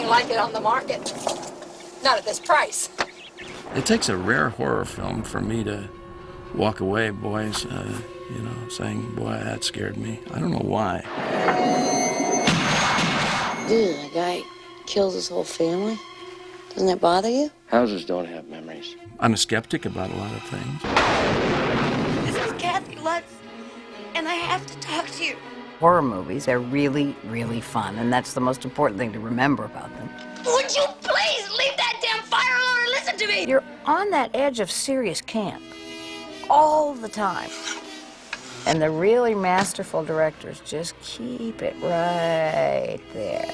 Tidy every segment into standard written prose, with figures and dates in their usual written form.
anything like it on the market. Not at this price. It takes a rare horror film for me to walk away, boys, you know, saying, boy, that scared me. I don't know why. Dude, the guy kills his whole family. Doesn't that bother you? Houses don't have memories. I'm a skeptic about a lot of things. This is Kathy Lutz, and I have to talk to you. Horror movies, they're really, really fun, and that's the most important thing to remember about them. Would you please leave that damn fire alone and listen to me? You're on that edge of serious camp all the time. And the really masterful directors just keep it right there.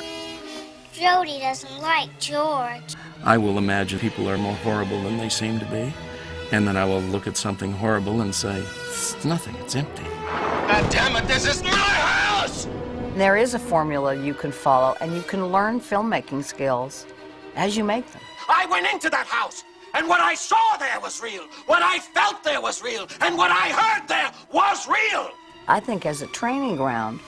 Jody doesn't like George. I will imagine people are more horrible than they seem to be, and then I will look at something horrible and say, it's nothing, it's empty. God damn it, this is my house! There is a formula you can follow, and you can learn filmmaking skills as you make them. I went into that house, and what I saw there was real. What I felt there was real. And what I heard there was real. I think as a training ground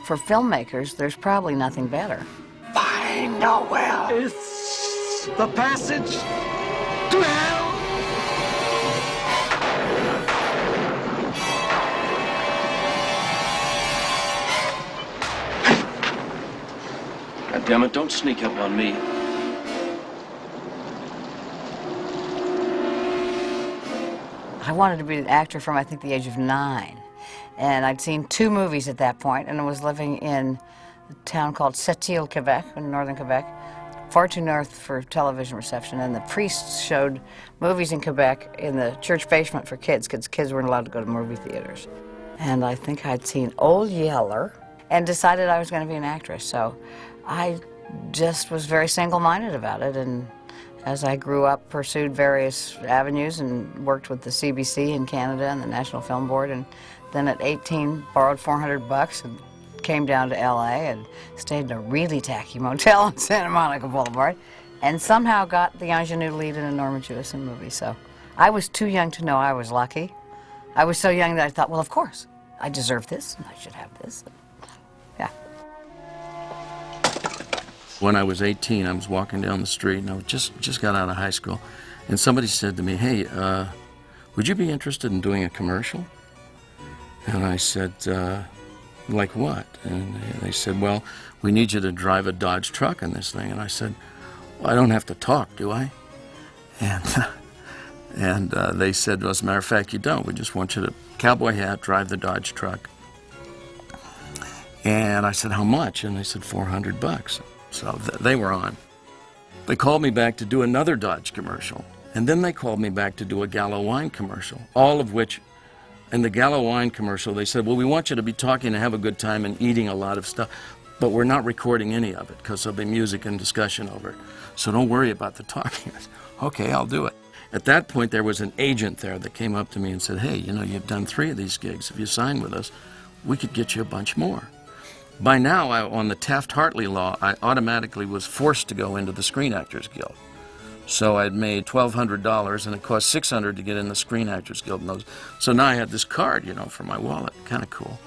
for filmmakers, there's probably nothing better. Find a well. It's the passage to hell. God damn it, don't sneak up on me. I wanted to be an actor from, I think, the age of 9. And I'd seen 2 movies at that point, and I was living in a town called Sept-Îles, Quebec, in northern Quebec, far too north for television reception. And the priests showed movies in Quebec in the church basement for kids, because kids weren't allowed to go to movie theaters. And I think I'd seen Old Yeller and decided I was going to be an actress. So I just was very single-minded about it. And as I grew up, pursued various avenues and worked with the CBC in Canada and the National Film Board, and then at 18 borrowed $400 and came down to LA and stayed in a really tacky motel on Santa Monica Boulevard, and somehow got the ingenue lead in a Norman Jewison movie. So I was too young to know I was lucky. I was so young that I thought, well, of course, I deserve this and I should have this. Yeah. When I was 18, I was walking down the street, and I just got out of high school, and somebody said to me, hey, would you be interested in doing a commercial? And I said, like what? And they said, well, we need you to drive a Dodge truck in this thing. And I said, well, I don't have to talk, do I? And they said, well, as a matter of fact, you don't. We just want you to cowboy hat, drive the Dodge truck. And I said, how much? And they said, $400. So they were on. They called me back to do another Dodge commercial. And then they called me back to do a Gallo wine commercial, all of which, in the Gallo wine commercial, they said, well, we want you to be talking and have a good time and eating a lot of stuff, but we're not recording any of it because there'll be music and discussion over it. So don't worry about the talking. Okay, I'll do it. At that point, there was an agent there that came up to me and said, hey, you know, you've done 3 of these gigs. If you sign with us, we could get you a bunch more. By now, on the Taft-Hartley law, I automatically was forced to go into the Screen Actors Guild. So I'd made $1,200, and it cost $600 to get in the Screen Actors Guild. So now I had this card, you know, for my wallet. Kind of cool.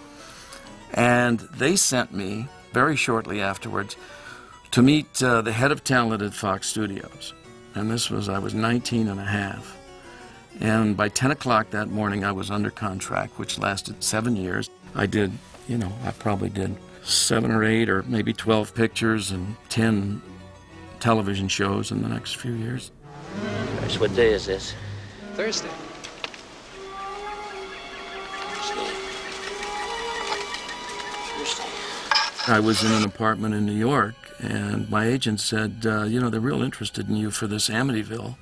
And they sent me, very shortly afterwards, to meet the head of talent at Fox Studios. And this was, I was 19 and a half. And by 10 o'clock that morning, I was under contract, which lasted 7 years. I did, you know, I probably did 7 or 8 or maybe 12 pictures and 10 television shows in the next few years. Gosh, what day is this? Thursday. I was in an apartment in New York, and my agent said, you know, they're real interested in you for this Amityville.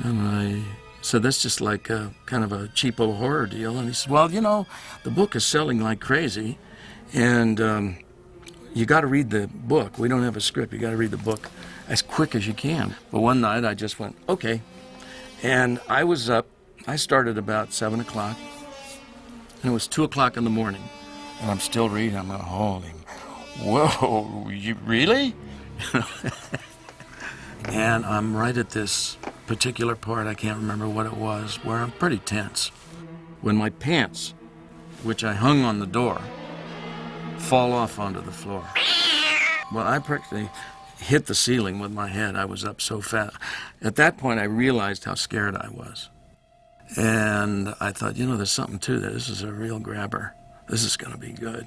And I said, that's just like a kind of a cheapo horror deal. And he said, well, you know, the book is selling like crazy, and you got to read the book. We don't have a script. You got to read the book as quick as you can. But one night I just went, okay. And I was up. I started about 7 o'clock, and it was 2 o'clock in the morning. And I'm still reading. I'm going, holy, whoa, you really? And I'm right at this particular part, I can't remember what it was, where I'm pretty tense. When my pants, which I hung on the door, fall off onto the floor. Well, I practically, hit the ceiling with my head. I was up so fast. At that point, I realized how scared I was. And I thought, you know, there's something to this. This is a real grabber. This is going to be good.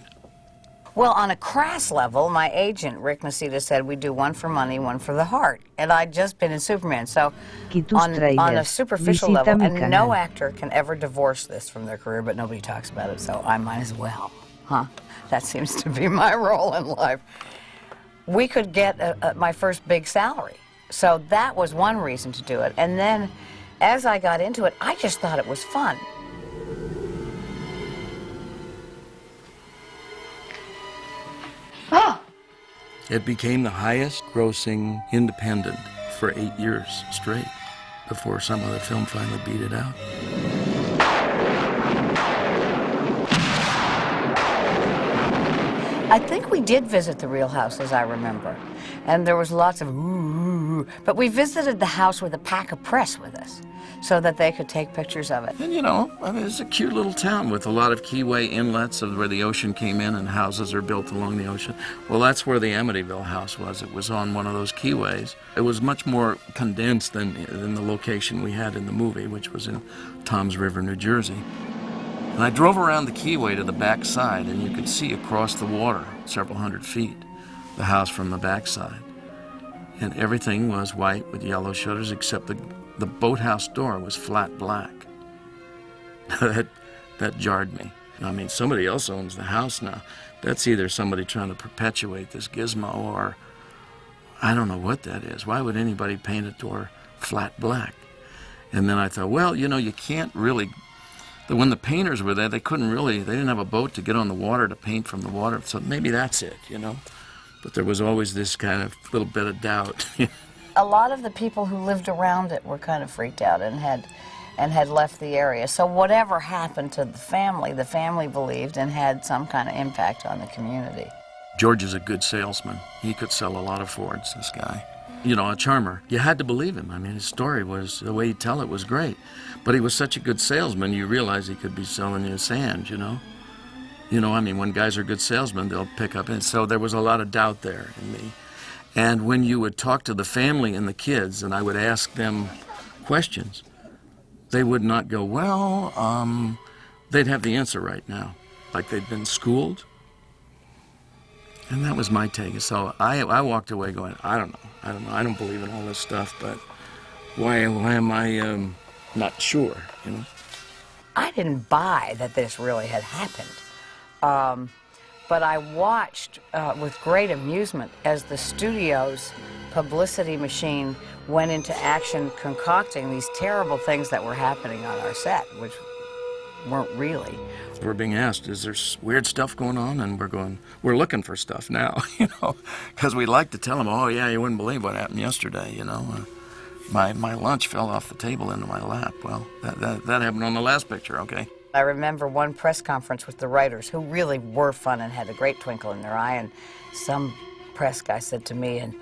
Well, on a crass level, my agent, Rick Nacita, said we do one for money, one for the heart. And I'd just been in Superman, so on a superficial level, and no actor can ever divorce this from their career, but nobody talks about it, so I might as well. Huh? That seems to be my role in life. We could get my first big salary. So that was one reason to do it. And then, as I got into it, I just thought it was fun. It became the highest grossing independent for 8 years straight before some other film finally beat it out. I think we did visit the real house, as I remember. And there was lots of ooh, but we visited the house with a pack of press with us so that they could take pictures of it. And you know, I mean, it's a cute little town with a lot of keyway inlets of where the ocean came in and houses are built along the ocean. Well, that's where the Amityville house was. It was on one of those keyways. It was much more condensed than the location we had in the movie, which was in Toms River, New Jersey. And I drove around the keyway to the back side, and you could see across the water, several hundred feet, the house from the backside. And everything was white with yellow shutters, except the boathouse door was flat black. that jarred me. I mean, somebody else owns the house now. That's either somebody trying to perpetuate this gizmo, or I don't know what that is. Why would anybody paint a door flat black? And then I thought, well, you know, you can't really... When the painters were there, they didn't have a boat to get on the water to paint from the water, so maybe that's it, you know? But there was always this kind of little bit of doubt. A lot of the people who lived around it were kind of freaked out and had left the area. So whatever happened to the family believed and had some kind of impact on the community. George is a good salesman. He could sell a lot of Fords, this guy. You know, a charmer. You had to believe him. I mean, his story was, the way he'd tell it was great. But he was such a good salesman, you realize he could be selling you sand, you know? You know, I mean, when guys are good salesmen, they'll pick up. And so there was a lot of doubt there in me. And when you would talk to the family and the kids, and I would ask them questions, they would not go, well, they'd have the answer right now, like they'd been schooled. And that was my take. So I walked away going, I don't know. I don't believe in all this stuff, but why am I not sure, you know? I didn't buy that this really had happened. But I watched with great amusement as the studio's publicity machine went into action concocting these terrible things that were happening on our set, which weren't really. We're being asked, is there weird stuff going on? And we're looking for stuff now, you know, because we'd like to tell them, oh yeah, you wouldn't believe what happened yesterday, you know. My lunch fell off the table into my lap. Well, that happened on the last picture, okay? I remember one press conference with the writers who really were fun and had a great twinkle in their eye, and some press guy said to me, and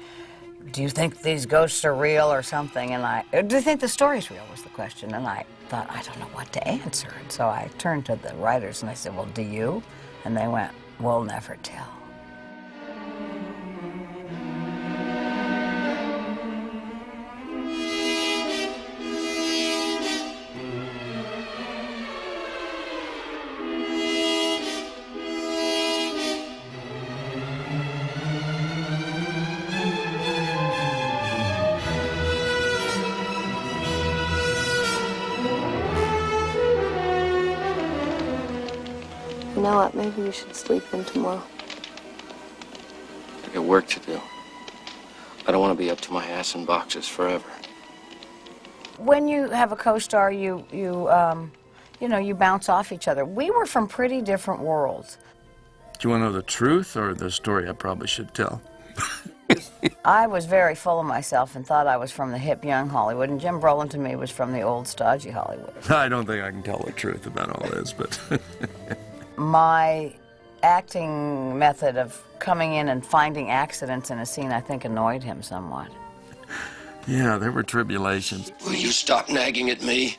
do you think these ghosts are real or something? And do you think the story's real was the question, and I thought, I don't know what to answer. And so I turned to the writers and I said, well, do you? And they went, we'll never tell. You know what? Maybe you should sleep in tomorrow. I got work to do. I don't want to be up to my ass in boxes forever. When you have a co-star, you know, you bounce off each other. We were from pretty different worlds. Do you want to know the truth or the story I probably should tell? I was very full of myself and thought I was from the hip young Hollywood, and Jim Brolin to me was from the old stodgy Hollywood. I don't think I can tell the truth about all this, but... My acting method of coming in and finding accidents in a scene, I think, annoyed him somewhat. Yeah, there were tribulations. Will you stop nagging at me?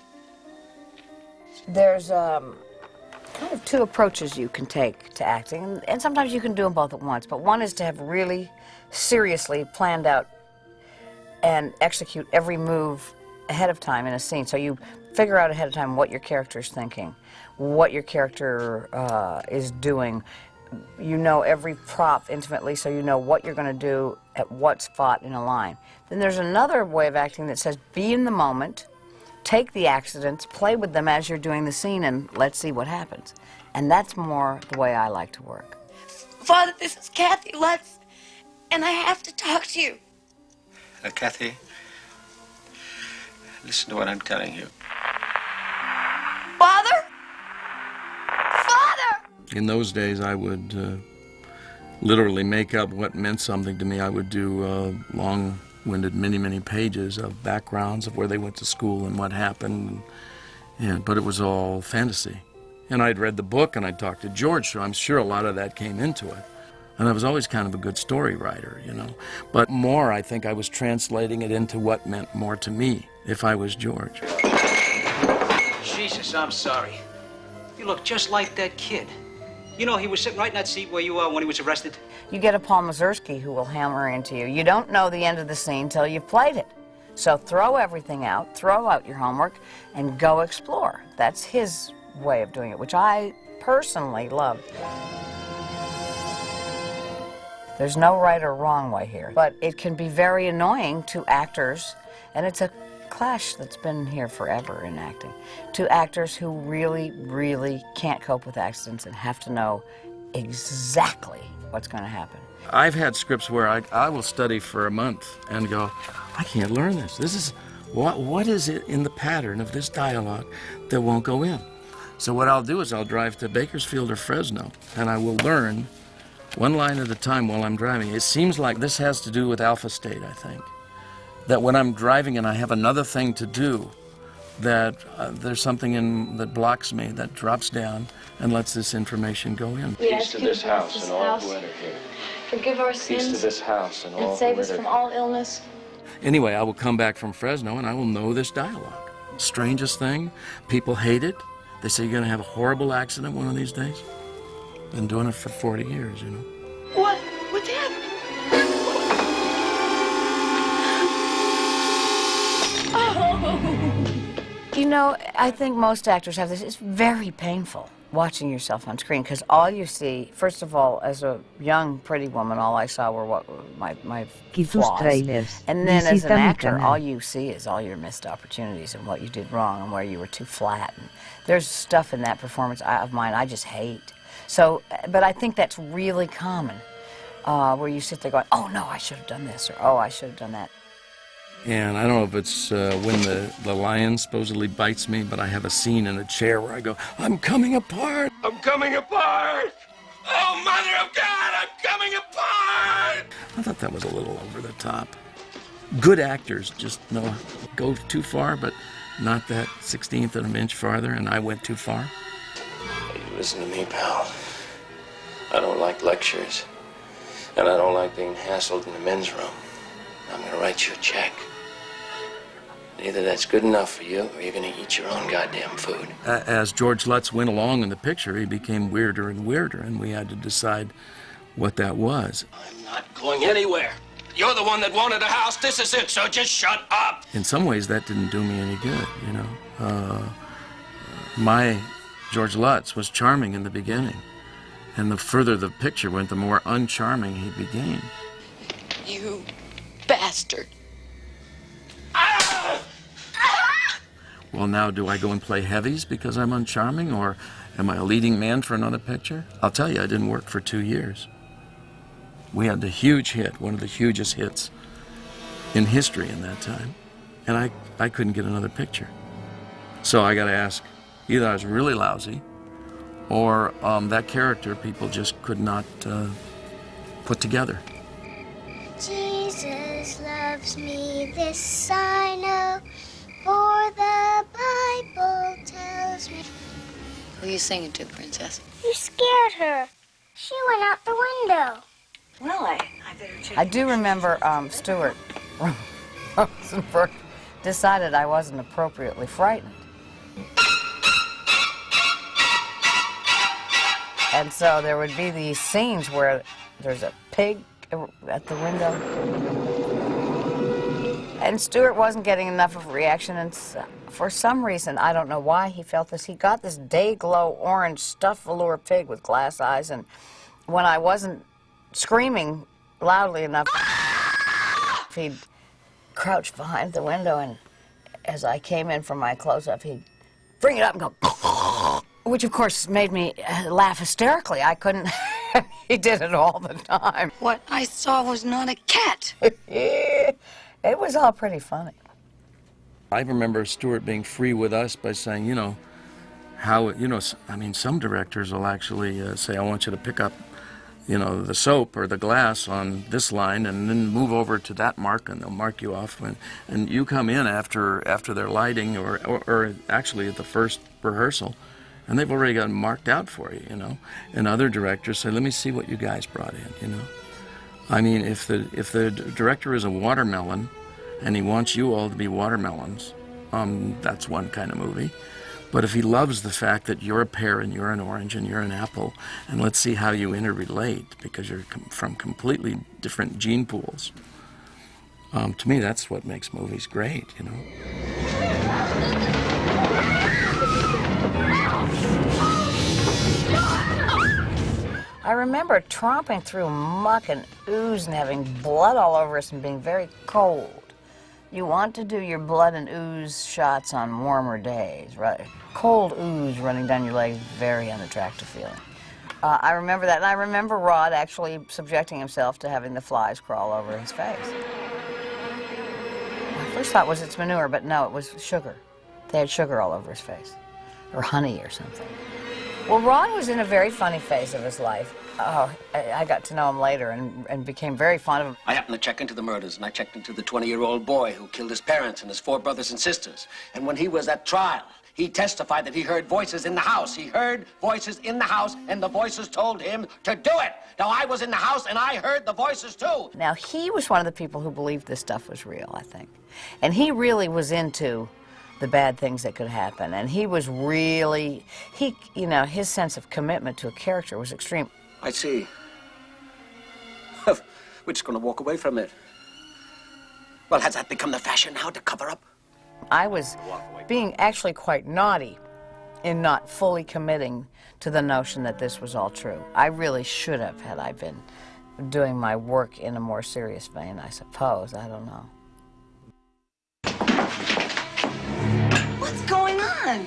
There's kind of two approaches you can take to acting, and sometimes you can do them both at once, but one is to have really seriously planned out and execute every move ahead of time in a scene. So you figure out ahead of time what your character's thinking, what your character is doing. You know every prop intimately, so you know what you're going to do at what spot in a line. Then there's another way of acting that says be in the moment, take the accidents, play with them as you're doing the scene, and let's see what happens. And that's more the way I like to work. Father, this is Kathy Lutz, and I have to talk to you. Kathy, listen to what I'm telling you. Father? Father! In those days, I would literally make up what meant something to me. I would do long-winded, many pages of backgrounds of where they went to school and what happened. But it was all fantasy. And I'd read the book and I'd talked to George, so I'm sure a lot of that came into it. And I was always kind of a good story writer, you know. But more, I think I was translating it into what meant more to me if I was George. Jesus, I'm sorry. You look just like that kid. You know, he was sitting right in that seat where you were when he was arrested. You get a Paul Mazursky who will hammer into you. You don't know the end of the scene till you've played it. So throw everything out, throw out your homework, and go explore. That's his way of doing it, which I personally love. There's no right or wrong way here, but it can be very annoying to actors, and it's a clash that's been here forever in acting, to actors who really can't cope with accidents and have to know exactly what's going to happen. I've had scripts where I will study for a month and go, I can't learn this. This is, what is it in the pattern of this dialogue that won't go in? So what I'll do is I'll drive to Bakersfield or Fresno, and I will learn one line at a time while I'm driving. It seems like this has to do with alpha state, I think. That when I'm driving and I have another thing to do, that there's something in that blocks me, that drops down and lets this information go in. Peace to this house and all who enter here. Forgive our Peace sins to this house and all and save who us enter from all illness. Anyway, I will come back from Fresno and I will know this dialogue. Strangest thing, people hate it. They say you're going to have a horrible accident one of these days. Been doing it for 40 years, you know. What? What's happening? You know, I think most actors have this. It's very painful watching yourself on screen because all you see, first of all, as a young, pretty woman, all I saw were what my flaws. Trailers. And then as an Visita mi actor, canal. all you see is all your missed opportunities and what you did wrong and where you were too flat. And there's stuff in that performance of mine I just hate. So, but I think that's really common, where you sit there going, oh no, I should have done this, or oh, I should have done that. And I don't know if it's when the lion supposedly bites me, but I have a scene in a chair where I go, I'm coming apart! I'm coming apart! Oh, Mother of God, I'm coming apart! I thought that was a little over the top. Good actors just go too far, but not that 16th of an inch farther, and I went too far. You listen to me, pal. I don't like lectures, and I don't like being hassled in the men's room. I'm gonna write you a check. Either that's good enough for you, or you're gonna eat your own goddamn food. As George Lutz went along in the picture, he became weirder and weirder, and we had to decide what that was. I'm not going anywhere. You're the one that wanted a house. This is it, so just shut up. In some ways, that didn't do me any good, you know. My George Lutz was charming in the beginning, and the further the picture went, the more uncharming he became. You bastard. Well, now, do I go and play heavies because I'm uncharming, or am I a leading man for another picture? I'll tell you, I didn't work for 2 years. We had the huge hit, one of the hugest hits in history in that time, and I couldn't get another picture. So I got to ask, either I was really lousy, or that character people just could not put together. Jesus loves me, this I know, for the Bible tells me. Who are you singing to, Princess? You scared her. She went out the window. Well, I better check. I do remember Stuart Rosenberg decided I wasn't appropriately frightened. And so there would be these scenes where there's a pig at the window. And Stuart wasn't getting enough of a reaction, and for some reason, I don't know why he felt this, he got this day-glow orange stuffed velour pig with glass eyes, and when I wasn't screaming loudly enough, he'd crouch behind the window, and as I came in for my close-up, he'd bring it up and go, which of course made me laugh hysterically. I couldn't, he did it all the time. What I saw was not a cat. It was all pretty funny. I remember Stuart being free with us by saying, you know, how, you know, I mean, some directors will actually say, I want you to pick up, you know, the soap or the glass on this line and then move over to that mark, and they'll mark you off. And you come in after their lighting or actually at the first rehearsal, and they've already got marked out for you, you know. And other directors say, let me see what you guys brought in, you know. I mean, if the director is a watermelon and he wants you all to be watermelons, that's one kind of movie. But if he loves the fact that you're a pear and you're an orange and you're an apple, and let's see how you interrelate because you're from completely different gene pools, to me that's what makes movies great, you know. I remember tromping through muck and ooze and having blood all over us and being very cold. You want to do your blood and ooze shots on warmer days, right? Cold ooze running down your legs, very unattractive feeling. I remember that, and I remember Rod actually subjecting himself to having the flies crawl over his face. My first thought was it's manure, but no, it was sugar. They had sugar all over his face, or honey or something. Well, Rod was in a very funny phase of his life. Oh, I got to know him later and became very fond of him. I happened to check into the murders, and I checked into the 20-year-old boy who killed his parents and his 4 brothers and sisters. And when he was at trial, he testified that he heard voices in the house. He heard voices in the house, and the voices told him to do it. Now, I was in the house, and I heard the voices, too. Now, he was one of the people who believed this stuff was real, I think. And he really was into the bad things that could happen. And he was really, you know, his sense of commitment to a character was extreme. I see. We're just going to walk away from it. Well, has that become the fashion now, to cover up? I was being actually quite naughty in not fully committing to the notion that this was all true. I really should have, had I been doing my work in a more serious vein, I suppose. I don't know. What's going on?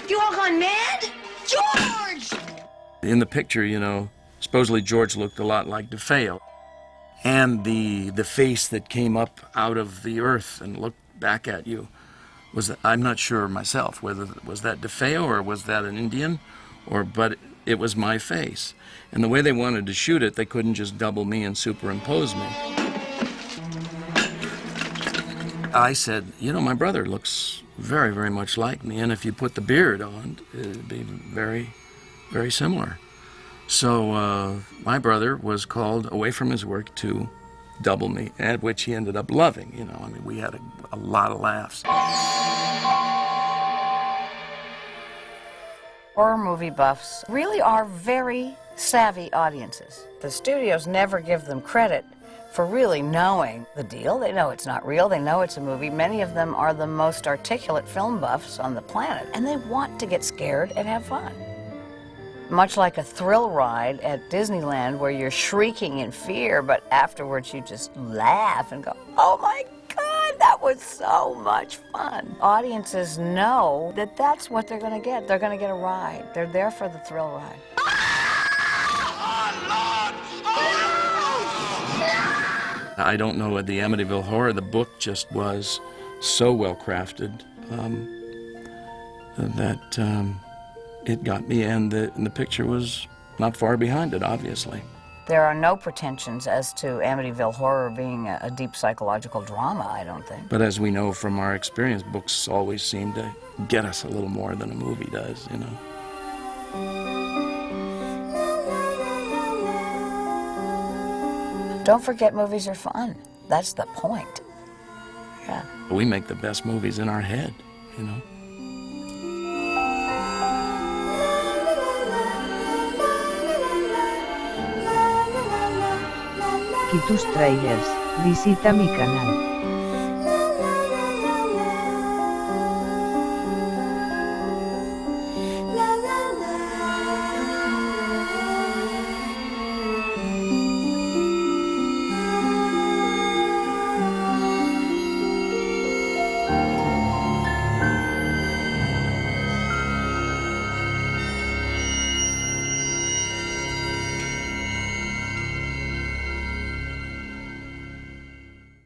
You all gone mad? George! In the picture, you know, supposedly George looked a lot like DeFeo. And the face that came up out of the earth and looked back at you was, I'm not sure myself whether was that DeFeo or was that an Indian, but it was my face. And the way they wanted to shoot it, they couldn't just double me and superimpose me. I said, you know, my brother looks very, very much like me, and if you put the beard on, it'd be very, very similar. So my brother was called away from his work to double me, at which he ended up loving, you know. I mean, we had a lot of laughs. Horror movie buffs really are very savvy audiences. The studios never give them credit for really knowing the deal. They know it's not real, they know it's a movie. Many of them are the most articulate film buffs on the planet, and they want to get scared and have fun. Much like a thrill ride at Disneyland where you're shrieking in fear, but afterwards you just laugh and go, oh my God, that was so much fun. Audiences know that that's what they're going to get. They're going to get a ride. They're there for the thrill ride. I don't know what the Amityville Horror, the book just was so well crafted that it got me, and the picture was not far behind it, obviously. There are no pretensions as to Amityville Horror being a deep psychological drama, I don't think. But as we know from our experience, books always seem to get us a little more than a movie does, you know. Don't forget, movies are fun. That's the point. Yeah. We make the best movies in our head, you know. aquí tus trailers, visita mi canal.